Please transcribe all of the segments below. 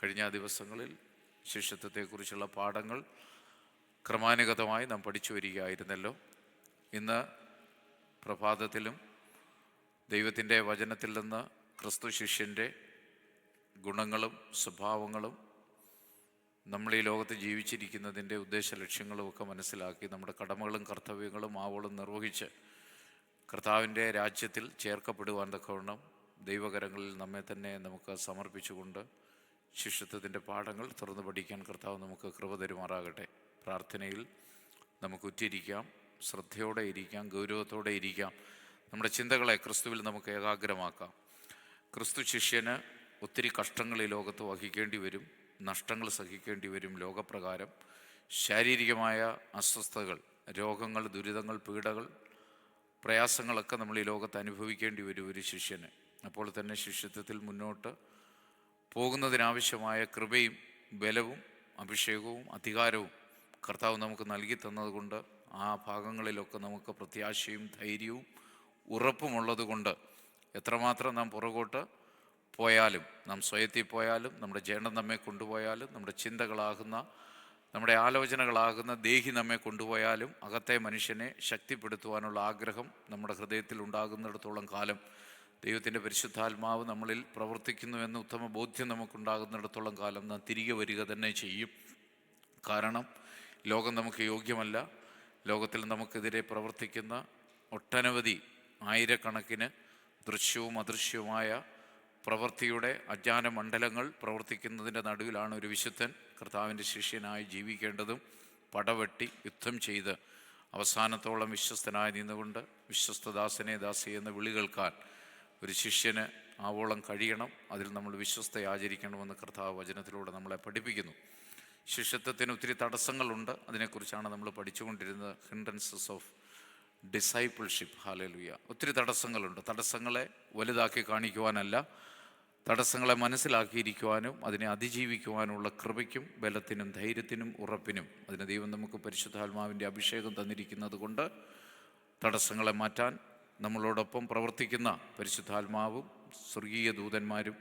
കഴിഞ്ഞ ദിവസങ്ങളിൽ ശിഷ്യത്വത്തെക്കുറിച്ചുള്ള പാഠങ്ങൾ ക്രമാനുഗതമായി നാം പഠിച്ചു വരികയായിരുന്നല്ലോ. ഇന്ന് പ്രഭാതത്തിലും ദൈവത്തിൻ്റെ വചനത്തിൽ നിന്ന് ക്രിസ്തു ശിഷ്യൻ്റെ ഗുണങ്ങളും സ്വഭാവങ്ങളും നമ്മൾ ഈ ലോകത്ത് ജീവിച്ചിരിക്കുന്നതിൻ്റെ ഉദ്ദേശ ലക്ഷ്യങ്ങളും ഒക്കെ മനസ്സിലാക്കി നമ്മുടെ കടമകളും കർത്തവ്യങ്ങളും ആവോളം നിർവഹിച്ച് കർത്താവിൻ്റെ രാജ്യത്തിൽ ചേർക്കപ്പെടുവാൻ തക്കവണ്ണം ദൈവകരങ്ങളിൽ നമ്മെ തന്നെ നമുക്ക് സമർപ്പിച്ചുകൊണ്ട് ശിഷ്യത്വത്തിൻ്റെ പാഠങ്ങൾ തുറന്നു പഠിക്കാൻ കർത്താവ് നമുക്ക് കൃപ തരുമാറാകട്ടെ. പ്രാർത്ഥനയിൽ നമുക്ക് ഉറ്റിരിക്കാം, ശ്രദ്ധയോടെ ഇരിക്കാം, ഗൗരവത്തോടെ ഇരിക്കാം. നമ്മുടെ ചിന്തകളെ ക്രിസ്തുവിൽ നമുക്ക് ഏകാഗ്രമാക്കാം. ക്രിസ്തു ശിഷ്യന് ഒത്തിരി കഷ്ടങ്ങൾ ഈ ലോകത്ത് വഹിക്കേണ്ടി വരും, നഷ്ടങ്ങൾ സഹിക്കേണ്ടി വരും. ലോകപ്രകാരം ശാരീരികമായ അസ്വസ്ഥതകൾ, രോഗങ്ങൾ, ദുരിതങ്ങൾ, പീഡകൾ, പ്രയാസങ്ങളൊക്കെ നമ്മൾ ഈ ലോകത്ത് അനുഭവിക്കേണ്ടി വരും ഒരു ശിഷ്യന്. അപ്പോൾ തന്നെ ശിഷ്യത്വത്തിൽ മുന്നോട്ട് പോകുന്നതിനാവശ്യമായ കൃപയും ബലവും അഭിഷേകവും അധികാരവും കർത്താവ് നമുക്ക് നൽകി തന്നതുകൊണ്ട് ആ ഭാഗങ്ങളിലൊക്കെ നമുക്ക് പ്രത്യാശയും ധൈര്യവും ഉറപ്പുമുള്ളത് കൊണ്ട് എത്രമാത്രം നാം പുറകോട്ട് പോയാലും, നാം സ്വയത്തിൽ പോയാലും, നമ്മുടെ ജഡം നമ്മെ കൊണ്ടുപോയാലും, നമ്മുടെ ചിന്തകളാകുന്ന, നമ്മുടെ ആലോചനകളാകുന്ന ദേഹി നമ്മെ കൊണ്ടുപോയാലും അകത്തെ മനുഷ്യനെ ശക്തിപ്പെടുത്തുവാനുള്ള ആഗ്രഹം നമ്മുടെ ഹൃദയത്തിൽ ഉണ്ടാകുന്നിടത്തോളം കാലം ദൈവത്തിൻ്റെ പരിശുദ്ധാത്മാവ് നമ്മളിൽ പ്രവർത്തിക്കുന്നുവെന്ന് ഉത്തമ ബോധ്യം നമുക്കുണ്ടാകുന്നിടത്തോളം കാലം നാം തിരികെ വരിക തന്നെ ചെയ്യും. കാരണം ലോകം നമുക്ക് യോഗ്യമല്ല. ലോകത്തിൽ നമുക്കെതിരെ പ്രവർത്തിക്കുന്ന ഒട്ടനവധി ആയിരക്കണക്കിന് ദൃശ്യവും അദൃശ്യവുമായ പ്രവൃത്തിയുടെ അജ്ഞാന മണ്ഡലങ്ങൾ പ്രവർത്തിക്കുന്നതിൻ്റെ നടുവിലാണ് ഒരു വിശുദ്ധൻ കർത്താവിൻ്റെ ശിഷ്യനായി ജീവിക്കേണ്ടതും. പടവെട്ടി യുദ്ധം ചെയ്ത് അവസാനത്തോളം വിശ്വസ്തനായി നിന്നുകൊണ്ട് വിശ്വസ്തദാസനെ ദാസി എന്ന വിളി കേൾക്കാൻ ഒരു ശിഷ്യന് ആവോളം കഴിയണം. അതിൽ നമ്മൾ വിശ്വസ്ത ആചരിക്കണമെന്ന് കർത്താവ് വചനത്തിലൂടെ നമ്മളെ പഠിപ്പിക്കുന്നു. ശിഷ്യത്വത്തിന് ഒത്തിരി തടസ്സങ്ങളുണ്ട്. അതിനെക്കുറിച്ചാണ് നമ്മൾ പഠിച്ചുകൊണ്ടിരുന്നത്. Hindrances of discipleship. ഹല്ലേലൂയ. ഒത്തിരി തടസ്സങ്ങളുണ്ട്. തടസ്സങ്ങളെ വലുതാക്കി കാണിക്കുവാനല്ല, തടസ്സങ്ങളെ മനസ്സിലാക്കിയിരിക്കുവാനും അതിനെ അതിജീവിക്കുവാനുള്ള കൃപയ്ക്കും ബലത്തിനും ധൈര്യത്തിനും ഉറപ്പിനും അതിന് ദൈവം നമുക്ക് പരിശുദ്ധാത്മാവിൻ്റെ അഭിഷേകം തന്നിരിക്കുന്നത് കൊണ്ട് തടസ്സങ്ങളെ മാറ്റാൻ നമ്മളോടൊപ്പം പ്രവർത്തിക്കുന്ന പരിശുദ്ധാത്മാവും സ്വർഗീയ ദൂതന്മാരും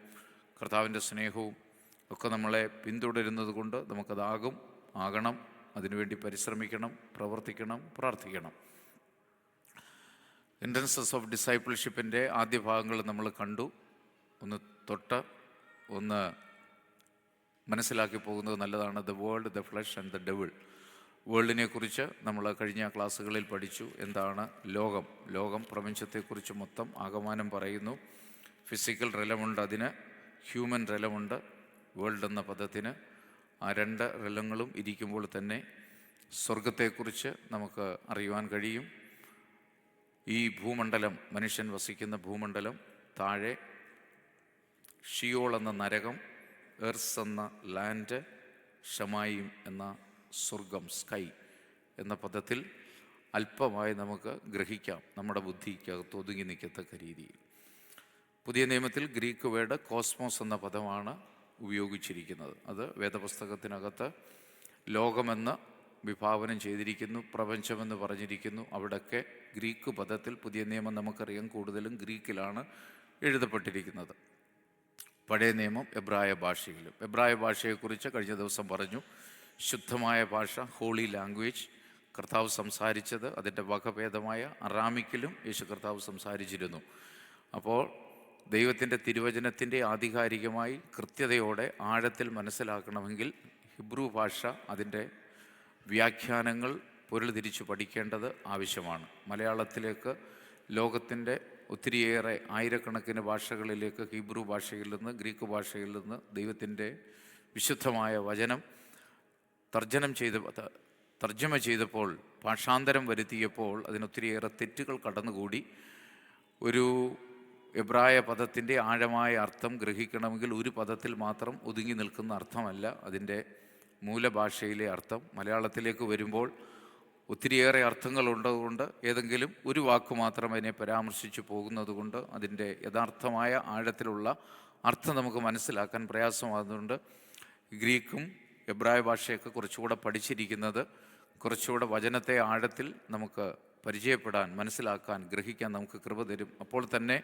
കർത്താവിൻ്റെ സ്നേഹവും ഒക്കെ നമ്മളെ പിന്തുടരുന്നത് കൊണ്ട് ആകണം. അതിനുവേണ്ടി പരിശ്രമിക്കണം, പ്രവർത്തിക്കണം, പ്രാർത്ഥിക്കണം. എൻട്രൻസസ് ഓഫ് ഡിസൈപ്പിൾഷിപ്പിൻ്റെ ആദ്യ ഭാഗങ്ങൾ നമ്മൾ കണ്ടു. ഒന്ന് മനസ്സിലാക്കി പോകുന്നത് നല്ലതാണ്. The world, the flesh and the devil. വേൾഡിനെ കുറിച്ച് നമ്മൾ കഴിഞ്ഞ ക്ലാസ്സുകളിൽ പഠിച്ചു. എന്താണ് ലോകം? ലോകം പ്രപഞ്ചത്തെക്കുറിച്ച് മൊത്തം ആകമാനം പറയുന്നു. ഫിസിക്കൽ റെലമുണ്ട്, അതിന് ഹ്യൂമൻ റെലമുണ്ട്. വേൾഡ് എന്ന പദത്തിന് ആ രണ്ട് റെലങ്ങളും ഇരിക്കുമ്പോൾ തന്നെ സ്വർഗത്തെക്കുറിച്ച് നമുക്ക് അറിയുവാൻ കഴിയും. ഈ ഭൂമണ്ഡലം, മനുഷ്യൻ വസിക്കുന്ന ഭൂമണ്ഡലം, താഴെ ഷിയോൾ എന്ന നരകം, എർസ് എന്ന ലാൻഡ്, ഷമായിം എന്ന സ്വർഗം, സ്കൈ എന്ന പദത്തിൽ അല്പമായി നമുക്ക് ഗ്രഹിക്കാം, നമ്മുടെ ബുദ്ധിക്കകത്ത് ഒതുങ്ങി നിൽക്കത്തക്ക രീതിയിൽ. പുതിയ നിയമത്തിൽ ഗ്രീക്ക് വേർഡ് കോസ്മോസ് എന്ന പദമാണ് ഉപയോഗിച്ചിരിക്കുന്നത്. അത് വേദപുസ്തകത്തിനകത്ത് ലോകമെന്ന് വിഭാവനം ചെയ്തിരിക്കുന്നു, പ്രപഞ്ചമെന്ന് പറഞ്ഞിരിക്കുന്നു. അവിടെയൊക്കെ ഗ്രീക്ക് പദത്തിൽ, പുതിയ നിയമം നമുക്കറിയാം കൂടുതലും ഗ്രീക്കിലാണ് എഴുതപ്പെട്ടിരിക്കുന്നത്. പഴയ നിയമം എബ്രായ ഭാഷയിലും. എബ്രായ ഭാഷയെക്കുറിച്ച് കഴിഞ്ഞ ദിവസം പറഞ്ഞു. ശുദ്ധമായ ഭാഷ, ഹോളി ലാംഗ്വേജ്. കർത്താവ് സംസാരിച്ചത് അതിൻ്റെ വകഭേദമായ അറാമിക്കിലും യേശു കർത്താവ് സംസാരിച്ചിരുന്നു. അപ്പോൾ ദൈവത്തിൻ്റെ തിരുവചനത്തിൻ്റെ ആധികാരികമായി കൃത്യതയോടെ ആഴത്തിൽ മനസ്സിലാക്കണമെങ്കിൽ ഹിബ്രു ഭാഷ, അതിൻ്റെ വ്യാഖ്യാനങ്ങൾ പൊരുൾ തിരിച്ചു പഠിക്കേണ്ടത് ആവശ്യമാണ്. മലയാളത്തിലേക്ക് ലോകത്തിൻ്റെ ഒത്തിരിയേറെ ആയിരക്കണക്കിന് ഭാഷകളിലേക്ക് ഹിബ്രു ഭാഷയിൽ നിന്ന്, ഗ്രീക്ക് ഭാഷയിൽ നിന്ന് ദൈവത്തിൻ്റെ വിശുദ്ധമായ വചനം തർജ്ജമ ചെയ്തപ്പോൾ, ഭാഷാന്തരം വരുത്തിയപ്പോൾ അതിനൊത്തിരിയേറെ തെറ്റുകൾ കടന്നുകൂടി. ഒരു എബ്രായ പദത്തിൻ്റെ ആഴമായ അർത്ഥം ഗ്രഹിക്കണമെങ്കിൽ ഒരു പദത്തിൽ മാത്രം ഒതുങ്ങി നിൽക്കുന്ന അർത്ഥമല്ല അതിൻ്റെ മൂലഭാഷയിലെ അർത്ഥം. മലയാളത്തിലേക്ക് വരുമ്പോൾ ഒത്തിരിയേറെ അർത്ഥങ്ങളുള്ളതുകൊണ്ട് ഏതെങ്കിലും ഒരു വാക്ക് മാത്രം അതിനെ പരാമർശിച്ചു പോകുന്നത് കൊണ്ട് അതിൻ്റെ യഥാർത്ഥമായ ആഴത്തിലുള്ള അർത്ഥം നമുക്ക് മനസ്സിലാക്കാൻ പ്രയാസമാകുന്നുണ്ട്. ഗ്രീക്കും എബ്രായ ഭാഷയൊക്കെ കുറച്ചുകൂടെ പഠിച്ചിരിക്കുന്നത് കുറച്ചുകൂടെ വചനത്തെ ആഴത്തിൽ നമുക്ക് പരിചയപ്പെടാൻ, മനസ്സിലാക്കാൻ, ഗ്രഹിക്കാൻ നമുക്ക് കൃപ തരും. അപ്പോൾ തന്നെ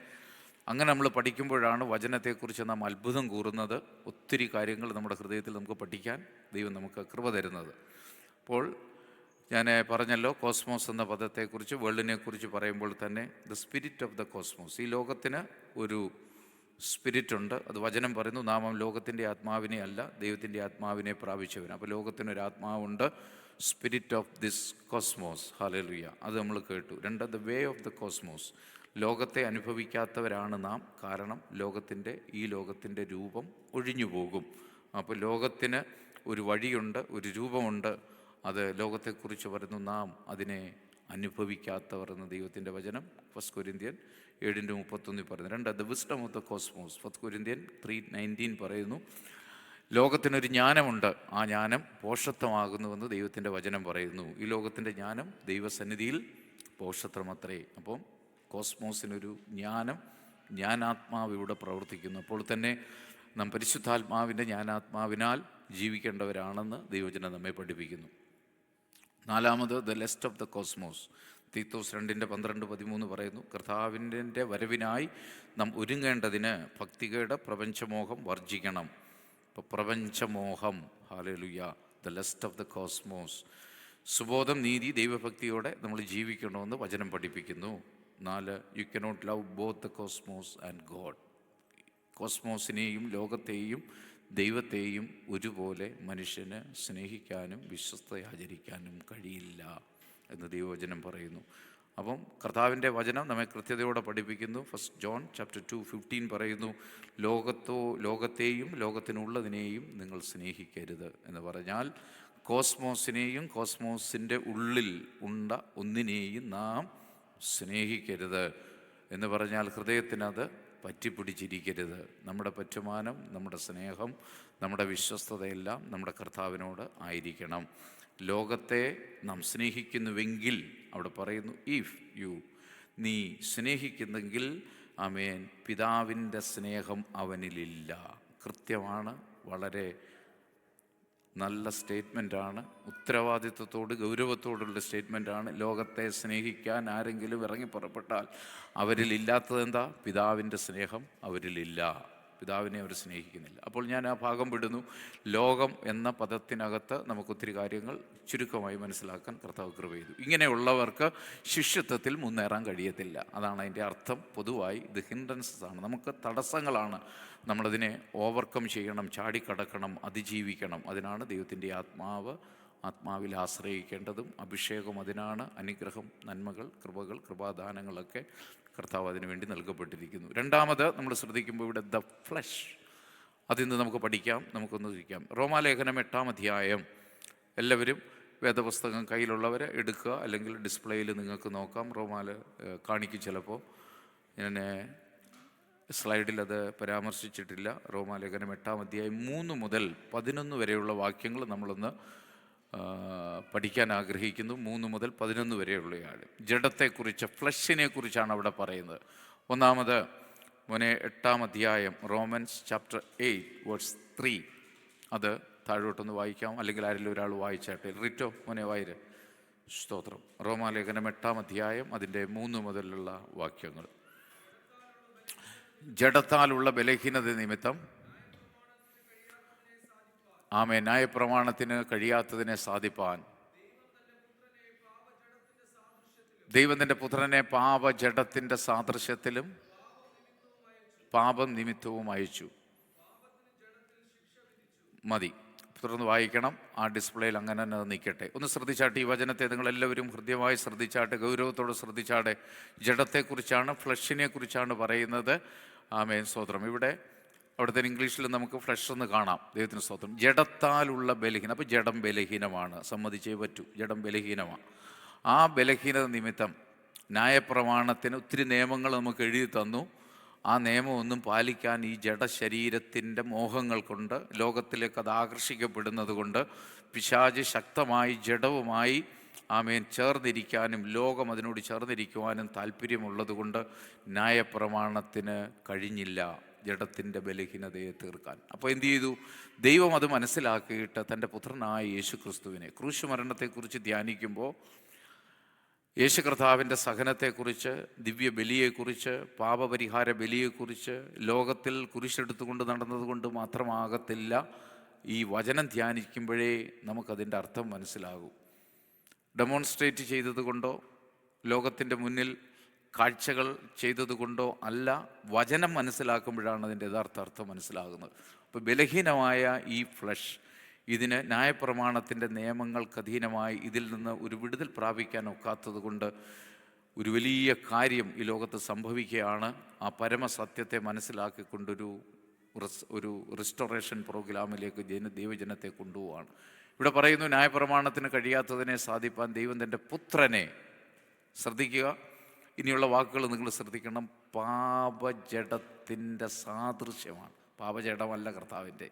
അങ്ങനെ നമ്മൾ പഠിക്കുമ്പോഴാണ് വചനത്തെക്കുറിച്ച് നാം അത്ഭുതം കൂറുന്നത്. ഒത്തിരി കാര്യങ്ങൾ നമ്മുടെ ഹൃദയത്തിൽ നമുക്ക് പഠിക്കാൻ ദൈവം നമുക്ക് കൃപ തരുന്നത്. അപ്പോൾ ഞാൻ പറഞ്ഞല്ലോ, കോസ്മോസ് എന്ന പദത്തെക്കുറിച്ച്, വേൾഡിനെക്കുറിച്ച് പറയുമ്പോൾ തന്നെ the spirit of the cosmos. ഈ ലോകത്തിന് ഒരു സ്പിരിറ്റുണ്ട്. അത് വചനം പറയുന്നു, നാമം ലോകത്തിൻ്റെ ആത്മാവിനെ അല്ല ദൈവത്തിൻ്റെ ആത്മാവിനെ പ്രാപിച്ചവന്. അപ്പോൾ ലോകത്തിനൊരു ആത്മാവുണ്ട്, spirit of this cosmos. Hallelujah. അത് നമ്മൾ കേട്ടു. രണ്ട്, the way of the cosmos. ലോകത്തെ അനുഭവിക്കാത്തവരാണ് നാം. കാരണം ഈ ലോകത്തിൻ്റെ രൂപം ഒഴിഞ്ഞു പോകും. അപ്പോൾ ലോകത്തിന് ഒരു വഴിയുണ്ട്, ഒരു രൂപമുണ്ട്. അത് ലോകത്തെക്കുറിച്ച് പറയുന്നു, നാം അതിനെ അനുഭവിക്കാത്തവർ എന്ന് ദൈവത്തിൻ്റെ വചനം 1 കൊരിന്ത്യൻ 7:31 പറയുന്നു. രണ്ട്, the wisdom of the cosmos. 1 Corinthian 3:19 പറയുന്നു, ലോകത്തിനൊരു ജ്ഞാനമുണ്ട്, ആ ജ്ഞാനം പോഷത്വമാകുന്നുവെന്ന് ദൈവത്തിൻ്റെ വചനം പറയുന്നു. ഈ ലോകത്തിൻ്റെ ജ്ഞാനം ദൈവസന്നിധിയിൽ പോഷത്വമത്രേ. അപ്പം കോസ്മോസിനൊരു ജ്ഞാനാത്മാവ് ഇവിടെ പ്രവർത്തിക്കുന്നു. അപ്പോൾ തന്നെ നാം പരിശുദ്ധാത്മാവിൻ്റെ ജ്ഞാനാത്മാവിനാൽ ജീവിക്കേണ്ടവരാണെന്ന് ദൈവവചനം നമ്മെ പഠിപ്പിക്കുന്നു. നാലാമത്, the lust of the cosmos. തീത്തോസ് 2:12-13 പറയുന്നു, കർത്താവിൻ്റെ വരവിനായി നാം ഒരുങ്ങേണ്ടതിന് ഭക്തികേട് പ്രപഞ്ചമോഹം വർജിക്കണം. ഇപ്പോൾ പ്രപഞ്ചമോഹം, hallelujah, the lust of the cosmos. സുബോധം, നീതി, ദൈവഭക്തിയോടെ നമ്മൾ ജീവിക്കണമെന്ന് വചനം പഠിപ്പിക്കുന്നു. 4, you cannot love both the cosmos and God. കോസ്മോസിനെയും ലോകത്തെയും ദൈവത്തെയും ഒരുപോലെ മനുഷ്യന് സ്നേഹിക്കാനും വിശ്വസ്തയാചരിക്കാനും കഴിയില്ല എന്ന് ദൈവവചനം പറയുന്നു. അപ്പം കർത്താവിൻ്റെ വചനം നമ്മെ കൃത്യതയോടെ പഠിപ്പിക്കുന്നു. 1 ജോൺ 2:15 പറയുന്നു, ലോകത്തെയും ലോകത്തിനുള്ളതിനെയും നിങ്ങൾ സ്നേഹിക്കരുത് എന്ന് പറഞ്ഞാൽ കോസ്മോസിനെയും കോസ്മോസിൻ്റെ ഉള്ളിൽ ഉണ്ട ഒന്നിനെയും നാം സ്നേഹിക്കരുത് എന്ന് പറഞ്ഞാൽ ഹൃദയത്തിനത് പറ്റിപ്പിടിച്ചിരിക്കരുത്. നമ്മുടെ പറ്റുമാനം, നമ്മുടെ സ്നേഹം, നമ്മുടെ വിശ്വസ്തതയെല്ലാം നമ്മുടെ കർത്താവിനോട് ആയിരിക്കണം. ലോകത്തെ നാം സ്നേഹിക്കുന്നുവെങ്കിൽ, അവിടെ പറയുന്നു, ഇഫ് നീ സ്നേഹിക്കുന്നെങ്കിൽ ആമേൻ, പിതാവിൻ്റെ സ്നേഹം അവനിലില്ല. കൃത്യമാണ്, വളരെ നല്ല സ്റ്റേറ്റ്മെൻറ്റാണ്, ഉത്തരവാദിത്വത്തോട് ഗൗരവത്തോടുള്ള സ്റ്റേറ്റ്മെൻറ്റാണ്. ലോകത്തെ സ്നേഹിക്കാൻ ആരെങ്കിലും ഇറങ്ങി പുറപ്പെട്ടാൽ അവരിലില്ലാത്തത് എന്താ? പിതാവിൻ്റെ സ്നേഹം അവരിലില്ല. പിതാവിനെ അവർ സ്നേഹിക്കുന്നില്ല. അപ്പോൾ ഞാൻ ആ ഭാഗം വിടുന്നു. ലോകം എന്ന പദത്തിനകത്ത് നമുക്കൊത്തിരി കാര്യങ്ങൾ ചുരുക്കമായി മനസ്സിലാക്കാൻ കർത്താവ് കൃപ ചെയ്തു. ഇങ്ങനെയുള്ളവർക്ക് ശിഷ്യത്വത്തിൽ മുന്നേറാൻ കഴിയത്തില്ല. അതാണ് അതിൻ്റെ അർത്ഥം. പൊതുവായി ഇത് ഹിൻഡ്രൻസസ് ആണ്, നമുക്ക് തടസ്സങ്ങളാണ്. നമ്മളതിനെ ഓവർകം ചെയ്യണം, ചാടിക്കടക്കണം, അതിജീവിക്കണം. അതിനാണ് ദൈവത്തിൻ്റെ ആത്മാവിൽ ആശ്രയിക്കേണ്ടതും. അഭിഷേകം അതിനാണ്. അനുഗ്രഹം, നന്മകൾ, കൃപകൾ, കൃപാദാനങ്ങളൊക്കെ കർത്താവ് അതിനു വേണ്ടി നൽകപ്പെട്ടിരിക്കുന്നു. രണ്ടാമത് നമ്മൾ ശ്രദ്ധിക്കുമ്പോൾ ഇവിടെ ദ ഫ്ലഷ്, അതിന്ന് നമുക്ക് പഠിക്കാം, നമുക്കൊന്ന് ഇരിക്കാം. റോമാലേഖനം 8-ാം അധ്യായം. എല്ലാവരും വേദപുസ്തകം കയ്യിലുള്ളവർ എടുക്കുക, അല്ലെങ്കിൽ ഡിസ്പ്ലേയിൽ നിങ്ങൾക്ക് നോക്കാം. കാണിക്കും ചിലപ്പോൾ. ഞാൻ സ്ലൈഡിൽ അത് പരാമർശിച്ചിട്ടില്ല. റോമാലേഖനം 8-ാം അധ്യായം 3 മുതൽ 11 വരെയുള്ള വാക്യങ്ങൾ നമ്മളൊന്ന് പഠിക്കാൻ ആഗ്രഹിക്കുന്നു. 3 മുതൽ 11 വരെയുള്ളയാൾ ജഡത്തെക്കുറിച്ച്, ഫ്ലഷിനെ കുറിച്ചാണ് അവിടെ പറയുന്നത്. ഒന്നാമത് 8-ാം അധ്യായം, റോമൻസ് ചാപ്റ്റർ 8:3. അത് താഴോട്ടൊന്ന് വായിക്കാം, അല്ലെങ്കിൽ ആരെങ്കിലും ഒരാൾ വായിച്ചാട്ടെ. റിറ്റോ വായിര്. സ്തോത്രം. റോമാലേഖനം 8-ാം അധ്യായം അതിൻ്റെ 3 മുതലുള്ള വാക്യങ്ങൾ. ജഡത്താലുള്ള ബലഹീനത നിമിത്തം ന്യായപ്രമാണത്തിന് കഴിയാത്തതിനെ സാധിപ്പാൻ ദൈവം തൻ്റെ പുത്രനെ പാപജഡത്തിൻ്റെ സാദൃശ്യത്തിലും പാപം നിമിത്തവും അയച്ചു. മതി, തുടർന്ന് വായിക്കണം. ആ ഡിസ്പ്ലേയിൽ അങ്ങനെ തന്നെ നിൽക്കട്ടെ. ഒന്ന് ശ്രദ്ധിച്ചാട്ടെ, ഈ വചനത്തെ നിങ്ങളെല്ലാവരും ഹൃദ്യമായി ശ്രദ്ധിച്ചാട്ടെ, ഗൗരവത്തോടെ ശ്രദ്ധിച്ചാട്ടെ. ജഡത്തെക്കുറിച്ചാണ്, ഫ്ലഷിനെ കുറിച്ചാണ് പറയുന്നത്. ആമേൻ, സ്തോത്രം. അവിടുത്തെ ഇംഗ്ലീഷിൽ നമുക്ക് ഫ്ലഷ് എന്ന് കാണാം. ദൈവത്തിന് സ്തോത്രം. ജഡത്താലുള്ള ബലഹീനം. അപ്പോൾ ജഡം ബലഹീനമാണ്, സമ്മതിച്ചേ പറ്റൂ. ജഡം ബലഹീനമാണ്. ആ ബലഹീനത നിമിത്തം ന്യായപ്രമാണത്തിന് ഒത്തിരി നിയമങ്ങൾ നമുക്ക് എഴുതി തന്നു. ആ നിയമമൊന്നും പാലിക്കാൻ ഈ ജഡശരീരത്തിൻ്റെ മോഹങ്ങൾ കൊണ്ട്, ലോകത്തിലേക്ക് അത് ആകർഷിക്കപ്പെടുന്നത് കൊണ്ട്, പിശാച് ശക്തമായി ജഡവുമായി ചേർന്നിരിക്കാനും ലോകം അതിനോട് ചേർന്നിരിക്കുവാനും താല്പര്യമുള്ളത് കൊണ്ട് ന്യായപ്രമാണത്തിന് കഴിഞ്ഞില്ല ജഡത്തിൻ്റെ ബലഹീനതയെ തീർക്കാൻ. അപ്പോൾ എന്തു ചെയ്തു? ദൈവം അത് മനസ്സിലാക്കിയിട്ട് തൻ്റെ പുത്രനായ യേശുക്രിസ്തുവിനെ, ക്രൂശ് മരണത്തെക്കുറിച്ച് ധ്യാനിക്കുമ്പോൾ യേശു കർത്താവിൻ്റെ സഹനത്തെക്കുറിച്ച്, ദിവ്യ ബലിയെക്കുറിച്ച്, പാപപരിഹാര ബലിയെക്കുറിച്ച്, ലോകത്തിൽ കുരിശെടുത്തുകൊണ്ട് നടന്നതുകൊണ്ട് മാത്രമാകത്തില്ല. ഈ വചനം ധ്യാനിക്കുമ്പോഴേ നമുക്കതിൻ്റെ അർത്ഥം മനസ്സിലാകൂ. ഡെമോൺസ്ട്രേറ്റ് ചെയ്തതുകൊണ്ടോ ലോകത്തിൻ്റെ മുന്നിൽ കാഴ്ചകൾ ചെയ്തതുകൊണ്ടോ അല്ല, വചനം മനസ്സിലാക്കുമ്പോഴാണ് അതിൻ്റെ യഥാർത്ഥ അർത്ഥം മനസ്സിലാകുന്നത്. അപ്പോൾ ബലഹീനമായ ഈ ഫ്ലഷ് ഇതിന് ന്യായപ്രമാണത്തിൻ്റെ നിയമങ്ങൾക്ക് അധീനമായി ഇതിൽ നിന്ന് ഒരു വിടുതൽ പ്രാപിക്കാൻ ഒക്കാത്തത് കൊണ്ട് ഒരു വലിയ കാര്യം ഈ ലോകത്ത് സംഭവിക്കുകയാണ്. ആ പരമസത്യത്തെ മനസ്സിലാക്കിക്കൊണ്ടൊരു ഒരു റിസ്റ്റോറേഷൻ പ്രോഗ്രാമിലേക്ക് ദൈവജനത്തെ കൊണ്ടുപോവാണ്. ഇവിടെ പറയുന്നു, ന്യായപ്രമാണത്തിന് കഴിയാത്തതിനെ സാധിപ്പാൻ ദൈവം തൻ്റെ പുത്രനെ, ശ്രദ്ധിക്കുക, ഇനിയുള്ള വാക്കുകൾ നിങ്ങൾ ശ്രദ്ധിക്കണം, പാപജഡത്തിൻ്റെ സാദൃശ്യമാണ്. പാപജഡമല്ല കർത്താവിൻ്റെ,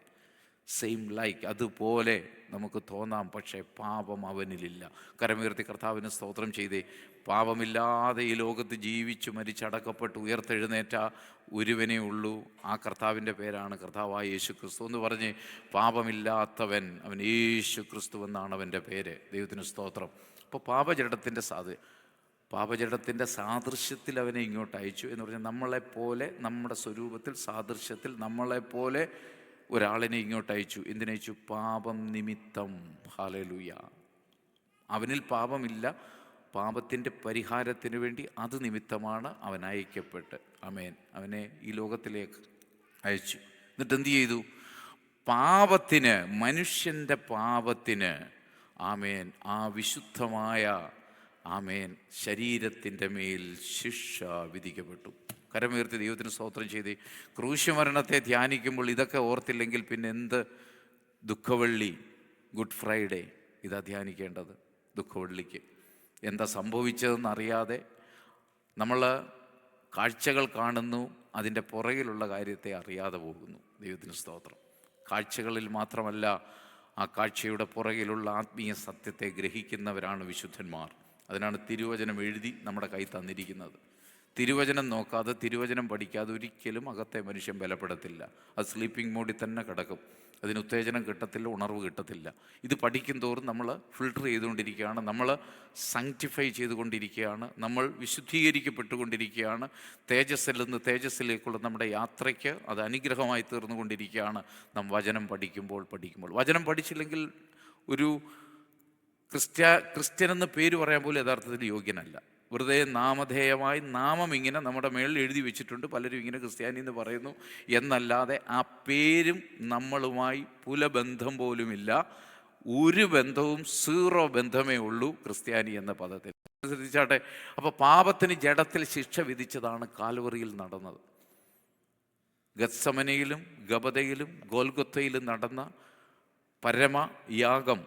സെയിം ലൈക്ക്, അതുപോലെ നമുക്ക് തോന്നാം, പക്ഷേ പാപം അവനിലില്ല. കരമുയർത്തി കർത്താവിന് സ്തോത്രം ചെയ്തേ. പാപമില്ലാതെ ഈ ലോകത്ത് ജീവിച്ചു മരിച്ചടക്കപ്പെട്ട് ഉയർത്തെഴുന്നേറ്റ ഒരുവനേ ഉള്ളൂ. ആ കർത്താവിൻ്റെ പേരാണ് കർത്താവായ യേശു ക്രിസ്തു എന്ന് പറഞ്ഞ്. പാപമില്ലാത്തവൻ, അവൻ യേശു ക്രിസ്തു എന്നാണ് അവൻ്റെ പേര്. ദൈവത്തിന് സ്തോത്രം. അപ്പോൾ പാപജഡത്തിൻ്റെ സാദൃശ്യത്തിൽ അവനെ ഇങ്ങോട്ട് അയച്ചു എന്ന് പറഞ്ഞാൽ നമ്മളെപ്പോലെ, നമ്മുടെ സ്വരൂപത്തിൽ സാദൃശ്യത്തിൽ നമ്മളെപ്പോലെ ഒരാളിനെ ഇങ്ങോട്ട് അയച്ചു. എന്തിനയച്ചു? പാപം നിമിത്തം. ഹല്ലേലൂയ. അവനിൽ പാപമില്ല, പാപത്തിൻ്റെ പരിഹാരത്തിന് വേണ്ടി അത് നിമിത്തമാണ് അവൻ അയക്കപ്പെട്ട്. ആമേൻ. അവനെ ഈ ലോകത്തിലേക്ക് അയച്ചു. എന്നിട്ട് എന്ത് ചെയ്തു? പാപത്തിന്, മനുഷ്യൻ്റെ പാപത്തിന്, ആമേൻ, ആ വിശുദ്ധമായ, ആമേൻ, ശരീരത്തിൻ്റെ മേൽ ശിക്ഷ വിധിക്കപ്പെട്ടു. കരമുയർത്തി ദൈവത്തിന് സ്തോത്രം ചെയ്ത്. ക്രൂശുമരണത്തെ ധ്യാനിക്കുമ്പോൾ ഇതൊക്കെ ഓർത്തില്ലെങ്കിൽ പിന്നെ എന്ത് ദുഃഖവെള്ളി, ഗുഡ് ഫ്രൈഡേ, ഇതാ ധ്യാനിക്കേണ്ടത്. ദുഃഖവെള്ളിക്ക് എന്താ സംഭവിച്ചതെന്നറിയാതെ നമ്മൾ കാഴ്ചകൾ കാണുന്നു, അതിൻ്റെ പുറകിലുള്ള കാര്യത്തെ അറിയാതെ പോകുന്നു. ദൈവത്തിന് സ്തോത്രം. കാഴ്ചകളിൽ മാത്രമല്ല, ആ കാഴ്ചയുടെ പുറകിലുള്ള ആത്മീയ സത്യത്തെ ഗ്രഹിക്കുന്നവരാണ് വിശുദ്ധന്മാർ. അതിനാണ് തിരുവചനം എഴുതി നമ്മുടെ കൈ തന്നിരിക്കുന്നത്. തിരുവചനം നോക്കാതെ, തിരുവചനം പഠിക്കാതെ ഒരിക്കലും അകത്തെ മനുഷ്യൻ ബലപ്പെടത്തില്ല. അത് സ്ലീപ്പിംഗ് മോഡിൽ തന്നെ കിടക്കും. അതിന് ഉത്തേജനം കിട്ടത്തില്ല, ഉണർവ് കിട്ടത്തില്ല. ഇത് പഠിക്കും തോറും നമ്മൾ ഫിൽട്ടർ ചെയ്തുകൊണ്ടിരിക്കുകയാണ്, നമ്മൾ സാങ്ക്ടിഫൈ ചെയ്തുകൊണ്ടിരിക്കുകയാണ്, നമ്മൾ വിശുദ്ധീകരിക്കപ്പെട്ടുകൊണ്ടിരിക്കുകയാണ്. തേജസ്സിൽ നിന്ന് തേജസ്സിലേക്കുള്ള നമ്മുടെ യാത്രയ്ക്ക് അത് അനുഗ്രഹമായി തീർന്നുകൊണ്ടിരിക്കുകയാണ്. നാം വചനം പഠിക്കുമ്പോൾ വചനം പഠിച്ചില്ലെങ്കിൽ ഒരു ക്രിസ്ത്യനെന്ന് പേര് പറയാൻ പോലും യഥാർത്ഥത്തിൽ യോഗ്യനല്ല. വെറുതെ നാമധേയമായി നാമം ഇങ്ങനെ നമ്മുടെ മേളിൽ എഴുതി വെച്ചിട്ടുണ്ട്. പലരും ഇങ്ങനെ ക്രിസ്ത്യാനി എന്ന് പറയുന്നു എന്നല്ലാതെ ആ പേരും നമ്മളുമായി പുലബന്ധം പോലുമില്ല. ഒരു ബന്ധവും, സീറോ ബന്ധമേ ഉള്ളൂ ക്രിസ്ത്യാനി എന്ന പദത്തിൽ. ശ്രദ്ധിച്ചാട്ടെ. അപ്പോൾ പാപത്തിന് ജഡത്തിൽ ശിക്ഷ വിധിച്ചതാണ് കാൽവറിയിൽ നടന്നത്. ഗത്സമനയിലും ഗബദയിലും ഗോൽഗൊത്തയിലും നടന്ന പരമയാഗം,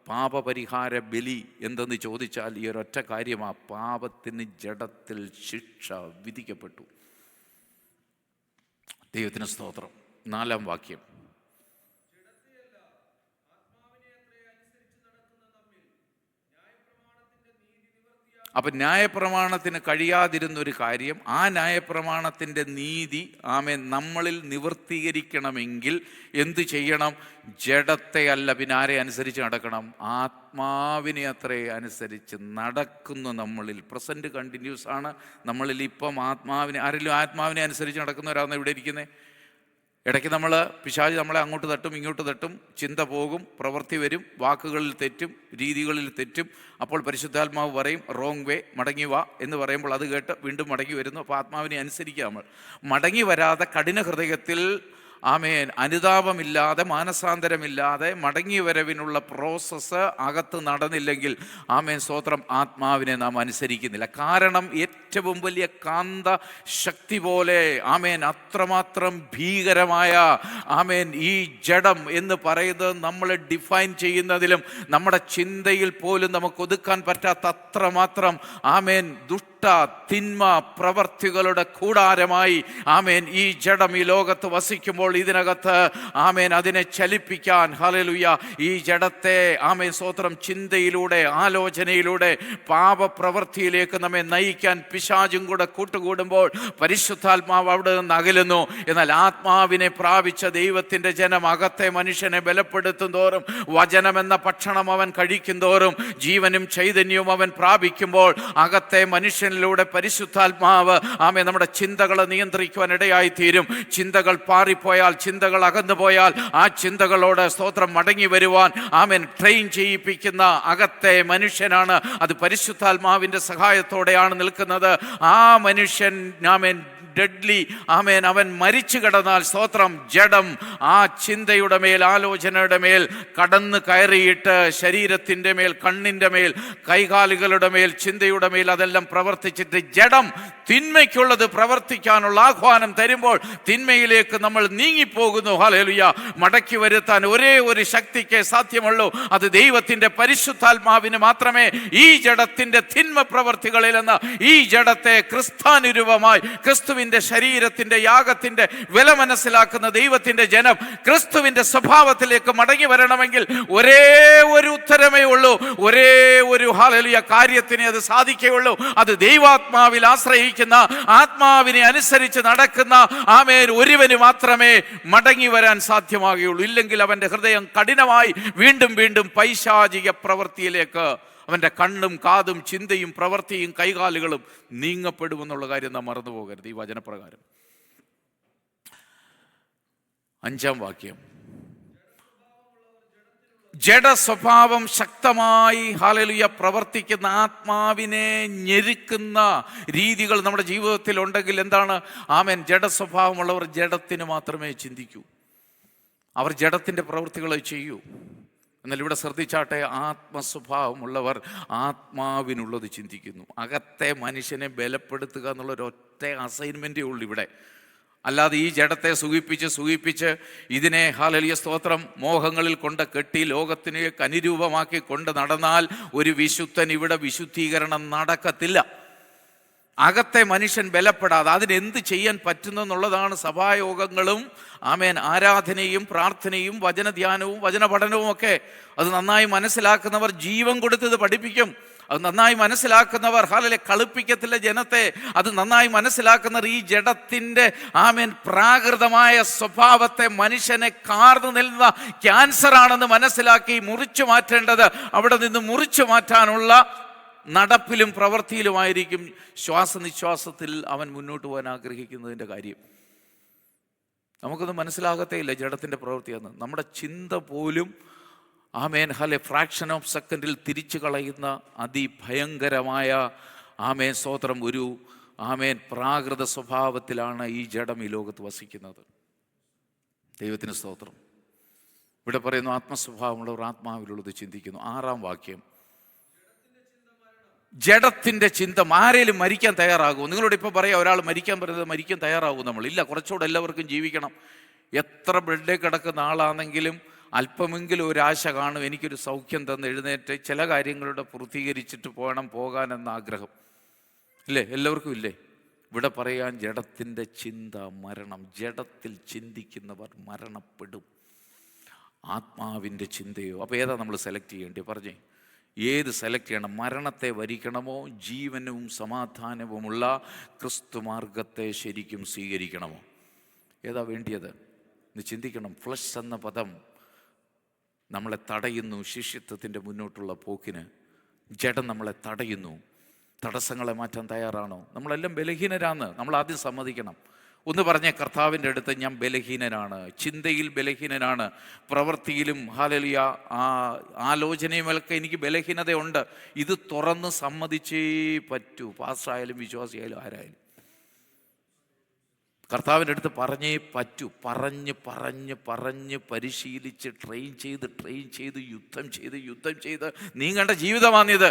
പാപപരിഹാര ബലി എന്തെന്ന് ചോദിച്ചാൽ ഈ ഒരൊറ്റ കാര്യമാ, പാപത്തിന് ജഡത്തിൽ ശിക്ഷ വിധിക്കപ്പെട്ടു. ദൈവത്തിന് സ്തോത്രം. 4-ാം വാക്യം. അപ്പം ന്യായപ്രമാണത്തിന് കഴിയാതിരുന്നൊരു കാര്യം, ആ ന്യായപ്രമാണത്തിൻ്റെ നീതി, ആമേൻ, നമ്മളിൽ നിവർത്തീകരിക്കണമെങ്കിൽ എന്ത് ചെയ്യണം? ജഡത്തെ അല്ല, പിന്നെ ആരെ അനുസരിച്ച് നടക്കണം? ആത്മാവിനെ അത്രേ അനുസരിച്ച് നടക്കുന്നു. നമ്മളിൽ പ്രസൻറ്റ് കണ്ടിന്യൂസ് ആണ്. നമ്മളിൽ ഇപ്പം ആത്മാവിനെ, ആരെങ്കിലും ആത്മാവിനെ അനുസരിച്ച് നടക്കുന്നവരാണ് ഇവിടെ ഇരിക്കുന്നത്. ഇടയ്ക്ക് പിശാച് നമ്മളെ അങ്ങോട്ട് തട്ടും ഇങ്ങോട്ട് തട്ടും, ചിന്ത പോകും, പ്രവൃത്തി വരും, വാക്കുകളിൽ തെറ്റും, രീതികളിൽ തെറ്റും. അപ്പോൾ പരിശുദ്ധാത്മാവ് പറയും റോങ് വേ, മടങ്ങി വാ എന്ന് പറയുമ്പോൾ അത് കേട്ട് വീണ്ടും മടങ്ങി വരുന്നു. അപ്പോൾ ആത്മാവിനെ അനുസരിക്കുക. നമ്മൾ മടങ്ങി വരാതെ കഠിന ഹൃദയത്തിൽ, ആമേൻ, അനുതാപമില്ലാതെ, മാനസാന്തരമില്ലാതെ മടങ്ങി വരവിനുള്ള പ്രോസസ്സ് അകത്ത് നടന്നില്ലെങ്കിൽ, ആമേൻ, സ്തോത്രം, ആത്മാവിനെ നാം അനുസരിക്കുന്നില്ല. കാരണം ഏറ്റവും വലിയ കാന്ത ശക്തി പോലെ, ആമേൻ, അത്രമാത്രം ഭീകരമായ, ആമേൻ, ഈ ജഡം എന്ന് പറയുന്നത് നമ്മളെ ഡിഫൈൻ ചെയ്യുന്നതിലും നമ്മുടെ ചിന്തയിൽ പോലും നമുക്ക് ഒതുക്കാൻ പറ്റാത്ത അത്രമാത്രം, ആമേൻ, തിന്മ പ്രവർത്തികളുടെ കൂടാരമായി ആമേൻ ഈ ജഡം ഈ ലോകത്ത് വസിക്കുമ്പോൾ ഇതിനകത്ത് ആമേൻ അതിനെ ചലിപ്പിക്കാൻ ഹല്ലേലൂയ ഈ ജഡത്തെ ആമേൻ സ്തോത്രം ചിന്തയിലൂടെ ആലോചനയിലൂടെ പാപപ്രവൃത്തിയിലേക്ക് നമ്മെ നയിക്കാൻ പിശാചും കൂടെ കൂട്ടുകൂടുമ്പോൾ പരിശുദ്ധാത്മാവ് അവിടെ നിന്ന് അകലുന്നു. എന്നാൽ ആത്മാവിനെ പ്രാപിച്ച ദൈവത്തിൻ്റെ ജനം അകത്തെ മനുഷ്യനെ ബലപ്പെടുത്തും തോറും, വചനമെന്ന ഭക്ഷണം അവൻ കഴിക്കും തോറും, ജീവനും ചൈതന്യവും അവൻ പ്രാപിക്കുമ്പോൾ അകത്തെ മനുഷ്യനിലൂടെ പരിശുദ്ധാത്മാവ് ആമേൻ നമ്മുടെ ചിന്തകളെ നിയന്ത്രിക്കുവാൻ ഇടയായി തീരും. ചിന്തകൾ പാറിപ്പോയാൽ, ചിന്തകൾ അകന്നു പോയാൽ ആ ചിന്തകളോട് സ്തോത്രം മടങ്ങി വരുവാൻ ആമേൻ ട്രെയിൻ ചെയ്യിപ്പിക്കുന്ന അകത്തെ മനുഷ്യനാണ്. അത് പരിശുദ്ധാത്മാവിൻ്റെ സഹായത്തോടെയാണ് നിൽക്കുന്നത്. ആ മനുഷ്യൻ ആമേൻ ഡെഡ്ലി ആമേൻ അവൻ മരിച്ചു കിടന്നാൽ സ്തോത്രം ജഡം ആ ചിന്തയുടെ മേൽ, ആലോചനയുടെ മേൽ കടന്നു കയറിയിട്ട് ശരീരത്തിൻ്റെ മേൽ, കണ്ണിൻ്റെ മേൽ, കൈകാലുകളുടെ മേൽ, ചിന്തയുടെ മേൽ അതെല്ലാം പ്രവർത്തിച്ചിട്ട് ജഡം തിന്മയ്ക്കുള്ളത് പ്രവർത്തിക്കാനുള്ള ആഹ്വാനം തരുമ്പോൾ തിന്മയിലേക്ക് നമ്മൾ നീങ്ങിപ്പോകുന്നു. ഹല്ലേലൂയ. മടക്കി വരുത്താൻ ഒരേ ഒരു ശക്തിക്ക് സാധ്യമുള്ളൂ. അത് ദൈവത്തിൻ്റെ പരിശുദ്ധാത്മാവിന് മാത്രമേ ഈ ജഡത്തിൻ്റെ തിന്മ പ്രവർത്തികളിൽ നിന്ന് ഈ ജഡത്തെ ക്രിസ്താനുരൂപമായി ക്രിസ്തുവിൻ്റെ ശരീരത്തിൻ്റെ യാഗത്തിൻ്റെ വില മനസ്സിലാക്കുന്ന ദൈവത്തിൻ്റെ ജനം ക്രിസ്തുവിൻ്റെ സ്വഭാവത്തിലേക്ക് മടങ്ങി വരണമെങ്കിൽ ഒരേ ഒരു ഉത്തരമേ ഉള്ളൂ. ഒരേ ഒരു ഹല്ലേലൂയ കാര്യത്തിനെ അത് സാധിക്കുകയുള്ളൂ. അത് ദൈവാത്മാവിൽ ആശ്രയിക്കുന്ന, ആത്മാവിനെ അനുസരിച്ച് നടക്കുന്ന ആമേൻ ഒരുവന് മാത്രമേ മടങ്ങി വരാൻ സാധ്യമാകുകയുള്ളൂ. ഇല്ലെങ്കിൽ അവൻ്റെ ഹൃദയം കഠിനമായി വീണ്ടും വീണ്ടും പൈശാചിക പ്രവൃത്തിയിലേക്ക് അവൻ്റെ കണ്ണും കാതും ചിന്തയും പ്രവൃത്തിയും കൈകാലുകളും നീങ്ങപ്പെടുമെന്നുള്ള കാര്യം നാം മറന്നു പോകരുത്. ഈ വചനപ്രകാരം 5-ാം വാക്യം, ജഡസ്വഭാവം ശക്തമായി ഹല്ലേലൂയ പ്രവർത്തിക്കുന്ന ആത്മാവിനെ ഞെരുക്കുന്ന രീതികൾ നമ്മുടെ ജീവിതത്തിൽ ഉണ്ടെങ്കിൽ എന്താണ്? ആമേൻ ജഡസ്വഭാവമുള്ളവർ ജഡത്തിന് മാത്രമേ ചിന്തിക്കൂ, അവർ ജഡത്തിൻ്റെ പ്രവൃത്തികൾ ചെയ്യൂ. എന്നാൽ ഇവിടെ ശ്രദ്ധിച്ചാട്ടെ, ആത്മസ്വഭാവമുള്ളവർ ആത്മാവിനുള്ളത് ചിന്തിക്കുന്നു. അകത്തെ മനുഷ്യനെ ബലപ്പെടുത്തുക എന്നുള്ളൊരൊറ്റ അസൈൻമെൻറ്റേ ഉള്ളൂ ഇവിടെ. അല്ലാതെ ഈ ജഡത്തെ സുഖിപ്പിച്ച് ഇതിനെ ഹല്ലേലൂയ സ്തോത്രം മോഹങ്ങളിൽ കൊണ്ട് കെട്ടി ലോകത്തിനെ അനുരൂപമാക്കി കൊണ്ട് നടന്നാൽ ഒരു വിശുദ്ധൻ ഇവിടെ വിശുദ്ധീകരണം നടക്കത്തില്ല. അകത്തെ മനുഷ്യൻ ബലപ്പെടാതെ അതിനെന്ത് ചെയ്യാൻ പറ്റുന്നെന്നുള്ളതാണ് സഭായോഗങ്ങളും ആമേൻ ആരാധനയും പ്രാർത്ഥനയും വചനധ്യാനവും വചനപഠനവും ഒക്കെ. അത് നന്നായി മനസ്സിലാക്കുന്നവർ ജീവൻ കൊടുത്തത് പഠിപ്പിക്കും. അത് നന്നായി മനസ്സിലാക്കുന്നവർ ഹല്ലേലൂയ കളിപ്പിക്കത്തില്ല ജനത്തെ. അത് നന്നായി മനസ്സിലാക്കുന്നവർ ഈ ജഡത്തിൻ്റെ ആമേൻ പ്രാകൃതമായ സ്വഭാവത്തെ മനുഷ്യനെ കാർന്നു നിൽക്കുന്ന ക്യാൻസറാണെന്ന് മനസ്സിലാക്കി മുറിച്ചു മാറ്റേണ്ടത് അവിടെ നിന്ന് മുറിച്ചു മാറ്റാനുള്ള നടപ്പിലും പ്രവൃത്തിയിലുമായിരിക്കും ശ്വാസനിശ്വാസത്തിൽ അവൻ മുന്നോട്ട് പോകാൻ ആഗ്രഹിക്കുന്നതിൻ്റെ കാര്യം. നമുക്കൊന്നും മനസ്സിലാകത്തേയില്ല ജഡത്തിൻ്റെ പ്രവൃത്തിയെന്ന്. നമ്മുടെ ചിന്ത പോലും ആമേൻ ഫ്രാക്ഷൻ ഓഫ് സെക്കൻഡിൽ തിരിച്ചു കളയുന്ന അതിഭയങ്കരമായ ആമേൻ സ്തോത്രം ഒരു ആമേൻ പ്രാകൃത സ്വഭാവത്തിലാണ് ഈ ജഡം ഈ ലോകത്ത് വസിക്കുന്നത്. ദൈവത്തിന് സ്തോത്രം. ഇവിടെ പറയുന്നു ആത്മസ്വഭാവമുള്ളവർ ആത്മാവിലുള്ളത് ചിന്തിക്കുന്നു. 6-ാം വാക്യം, ജഡത്തിൻ്റെ ചിന്ത. ആരേലും മരിക്കാൻ തയ്യാറാകുമോ? നിങ്ങളോട് ഇപ്പോൾ പറയാം, ഒരാൾ മരിക്കാൻ പറയുന്നത് മരിക്കാൻ തയ്യാറാകും. നമ്മളില്ല, കുറച്ചുകൂടെ എല്ലാവർക്കും ജീവിക്കണം. എത്ര ബ്രെഡേ കിടക്കുന്ന ആളാണെങ്കിലും അല്പമെങ്കിലും ഒരാശ കാണും, എനിക്കൊരു സൗഖ്യം തന്ന് എഴുന്നേറ്റ് ചില കാര്യങ്ങളുടെ പൂർത്തീകരിച്ചിട്ട് പോകാനെന്ന ആഗ്രഹം ഇല്ലേ? എല്ലാവർക്കും ഇല്ലേ? ഇവിടെ പറയാൻ ജഡത്തിൻ്റെ ചിന്ത മരണം. ജഡത്തിൽ ചിന്തിക്കുന്നവർ മരണപ്പെടും. ആത്മാവിൻ്റെ ചിന്തയോ? അപ്പോൾ ഏതാ നമ്മൾ സെലക്ട് ചെയ്യേണ്ടത്? പറഞ്ഞേ, ഏത് സെലക്ട് ചെയ്യണം? മരണത്തെ വരിക്കണമോ ജീവനും സമാധാനവുമുള്ള ക്രിസ്തു മാർഗത്തെ ശരിക്കും സ്വീകരിക്കണമോ? ഏതാ വേണ്ടിയത് എന്ന് ചിന്തിക്കണം. ഫ്ലഷ് എന്ന പദം നമ്മളെ തടയുന്നു ശിഷ്യത്വത്തിൻ്റെ മുന്നോട്ടുള്ള പോക്കിന്. ജഡം നമ്മളെ തടയുന്നു. തടസ്സങ്ങളെ മാറ്റാൻ തയ്യാറാണോ? നമ്മളെല്ലാം ബലഹീനരാന്ന് നമ്മൾ ആദ്യം സമ്മതിക്കണം. ഒന്ന് പറഞ്ഞേ, കർത്താവിൻ്റെ അടുത്ത് ഞാൻ ബലഹീനനാണ്, ചിന്തയിൽ ബലഹീനനാണ്, പ്രവൃത്തിയിലും ഹല്ലേലൂയ ആലോചനയുമൊക്കെ എനിക്ക് ബലഹീനതയുണ്ട്. ഇത് തുറന്ന് സമ്മതിച്ചേ പറ്റൂ. പാസ്റ്ററായാലും വിശ്വാസിയായാലും ആരായാലും കർത്താവിൻ്റെ അടുത്ത് പറഞ്ഞേ പറ്റൂ. പറഞ്ഞ് പരിശീലിച്ച് ട്രെയിൻ ചെയ്ത് യുദ്ധം ചെയ്ത് നീങ്ങേണ്ട ജീവിതമാണിത്.